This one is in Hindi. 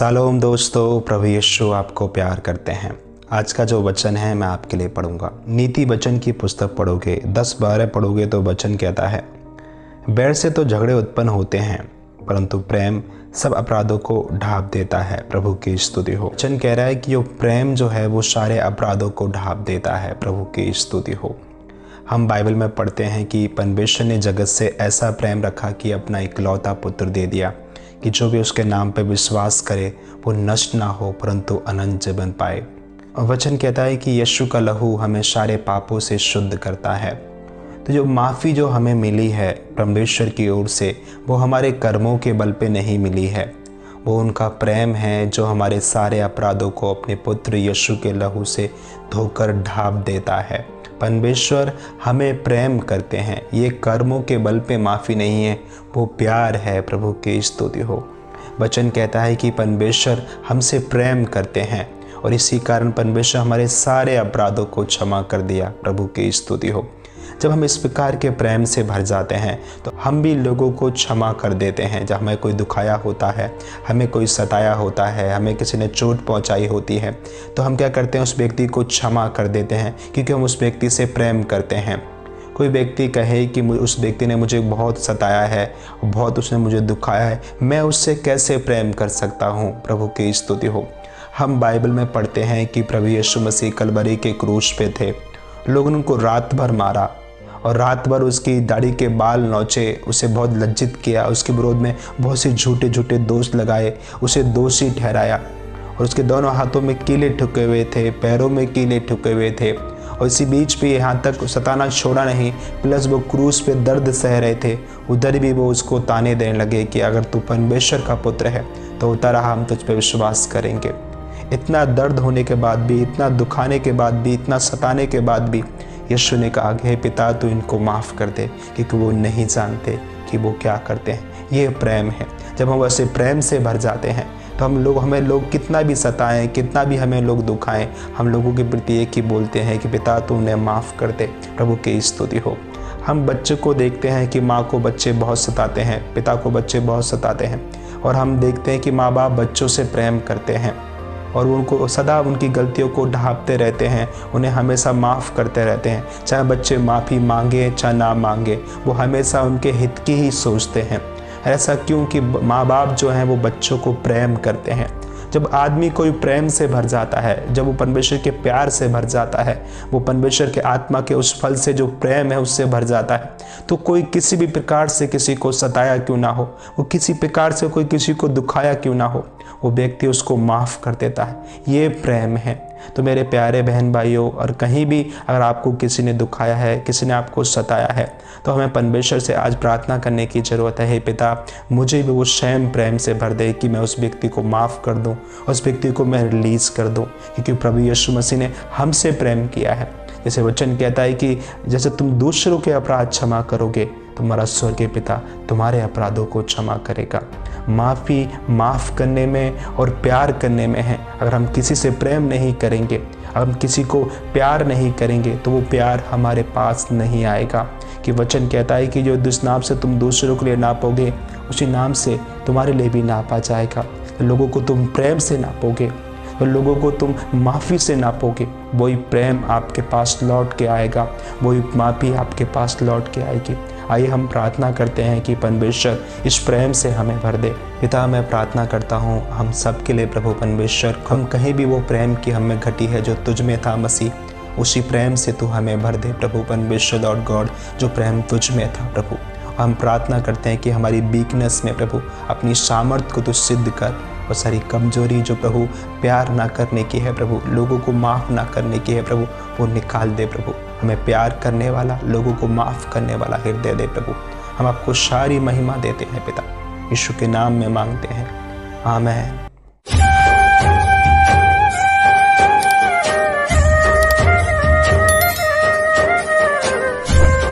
शालोम दोस्तों, प्रभु यीशु आपको प्यार करते हैं। आज का जो वचन है मैं आपके लिए पढ़ूंगा। नीति वचन की पुस्तक पढ़ोगे, 10-12 पढ़ोगे तो वचन कहता है, बैर से तो झगड़े उत्पन्न होते हैं परंतु प्रेम सब अपराधों को ढाँप देता है। प्रभु की स्तुति हो। वचन कह रहा है कि जो प्रेम जो है वो सारे अपराधों को ढाँप देता है। प्रभु की स्तुति हो। हम बाइबल में पढ़ते हैं कि परमेश्वर ने जगत से ऐसा प्रेम रखा कि अपना इकलौता पुत्र दे दिया कि जो भी उसके नाम पर विश्वास करे वो नष्ट ना हो परंतु अनंत जीवन पाए। वचन कहता है कि यीशु का लहू हमें सारे पापों से शुद्ध करता है। तो जो माफ़ी जो हमें मिली है परमेश्वर की ओर से, वो हमारे कर्मों के बल पे नहीं मिली है, वो उनका प्रेम है जो हमारे सारे अपराधों को अपने पुत्र यीशु के लहू से धोकर ढाँप देता है। परमेश्वर हमें प्रेम करते हैं, ये कर्मों के बल पे माफ़ी नहीं है, वो प्यार है। प्रभु की स्तुति हो। वचन कहता है कि परमेश्वर हमसे प्रेम करते हैं और इसी कारण परमेश्वर हमारे सारे अपराधों को क्षमा कर दिया। प्रभु की स्तुति हो। जब हम इस प्रकार के प्रेम से भर जाते हैं तो हम भी लोगों को क्षमा कर देते हैं। जब हमें कोई दुखाया होता है, हमें कोई सताया होता है, हमें किसी ने चोट पहुंचाई होती है, तो हम क्या करते हैं, उस व्यक्ति को क्षमा कर देते हैं क्योंकि हम उस व्यक्ति से प्रेम करते हैं। कोई व्यक्ति कहे कि उस व्यक्ति ने मुझे बहुत सताया है, बहुत उसने मुझे दुखाया है, मैं उससे कैसे प्रेम कर सकता हूँ। प्रभु की स्तुति हो। हम बाइबल में पढ़ते हैं कि प्रभु यीशु मसीह कलवरी के क्रूस पे थे। लोगों ने उनको रात भर मारा और रात भर उसकी दाढ़ी के बाल नोचे, उसे बहुत लज्जित किया, उसके विरोध में बहुत से झूठे झूठे दोष लगाए, उसे दोषी ठहराया और उसके दोनों हाथों में कीले ठुके हुए थे, पैरों में कीले ठुके हुए थे और इसी बीच भी यहाँ तक सताना छोड़ा नहीं, प्लस वो क्रूस पे दर्द सह रहे थे। उधर भी वो उसको ताने देने लगे कि अगर तू परमेश्वर का पुत्र है तो उतर रहा, हम तुझ पे विश्वास करेंगे। इतना दर्द होने के बाद भी, इतना दुखाने के बाद भी, इतना सताने के बाद भी यीशु ने कहा, हे पिता तू इनको माफ़ कर दे क्योंकि वो नहीं जानते कि वो क्या करते हैं। ये प्रेम है। जब हम वैसे प्रेम से भर जाते हैं तो हमें लोग कितना भी सताएं, कितना भी हमें लोग दुखाएं, हम लोगों के प्रति एक ही बोलते हैं कि पिता तू उन्हें माफ़ कर दे। प्रभु की स्तुति हो। हम बच्चे को देखते हैं कि माँ को बच्चे बहुत सताते हैं, पिता को बच्चे बहुत सताते हैं, और हम देखते हैं कि माँ बाप बच्चों से प्रेम करते हैं और उनको सदा उनकी गलतियों को ढाँपते रहते हैं, उन्हें हमेशा माफ़ करते रहते हैं। चाहे बच्चे माफ़ी मांगे चाहे ना मांगे, वो हमेशा उनके हित की ही सोचते हैं। ऐसा क्यों कि माँ बाप जो हैं वो बच्चों को प्रेम करते हैं। जब आदमी कोई प्रेम से भर जाता है, जब वो परमेश्वर के प्यार से भर जाता है, वो परमेश्वर के आत्मा के उस फल से जो प्रेम है उससे भर जाता है, तो कोई किसी भी प्रकार से किसी को सताया क्यों ना हो, वो किसी प्रकार से कोई किसी को दुखाया क्यों ना हो, वो व्यक्ति उसको माफ़ कर देता है। ये प्रेम है। तो मेरे प्यारे बहन भाइयों, और कहीं भी अगर आपको किसी ने दुखाया है, किसी ने आपको सताया है, तो हमें परमेश्वर से आज प्रार्थना करने की ज़रूरत है, हे पिता मुझे भी वो स्वयं प्रेम से भर दे कि मैं उस व्यक्ति को माफ़ कर दूं, उस व्यक्ति को मैं रिलीज़ कर दूं, क्योंकि प्रभु यीशु मसीह ने हमसे प्रेम किया है। जैसे वचन कहता है कि जैसे तुम दूसरों के अपराध क्षमा करोगे, तुम्हारा स्वर्गीय पिता तुम्हारे अपराधों को क्षमा करेगा। माफ़ी माफ़ करने में और प्यार करने में है। अगर हम किसी से प्रेम नहीं करेंगे, अगर हम किसी को प्यार नहीं करेंगे, तो वो प्यार हमारे पास नहीं आएगा। कि वचन कहता है कि जो जिस नाम से तुम दूसरों के लिए नापोगे, उसी नाम से तुम्हारे लिए भी नापा जाएगा। तो लोगों को तुम प्रेम से नापोगे, तो लोगों को तुम माफ़ी से नापोगे, वही प्रेम आपके पास लौट के आएगा, वही माफ़ी आपके पास लौट के आएगी। आइए हम प्रार्थना करते हैं कि परमेश्वर इस प्रेम से हमें भर दे। पिता मैं प्रार्थना करता हूँ हम सब के लिए प्रभु परमेश्वर, हम कहीं भी वो प्रेम की हमें घटी है जो तुझ में था मसीह, उसी प्रेम से तू हमें भर दे प्रभु परमेश्वर लॉर्ड गॉड, जो प्रेम तुझ में था प्रभु। हम प्रार्थना करते हैं कि हमारी वीकनेस में प्रभु अपनी सामर्थ्य को तू सिद्ध कर, और सारी कमजोरी जो प्रभु प्यार ना करने की है प्रभु, लोगों को माफ़ ना करने की है प्रभु, वो निकाल दे प्रभु। हमें प्यार करने वाला, लोगों को माफ़ करने वाला हृदय दे प्रभु। हम आपको सारी महिमा देते हैं पिता, यीशु के नाम में मांगते हैं, आमीन।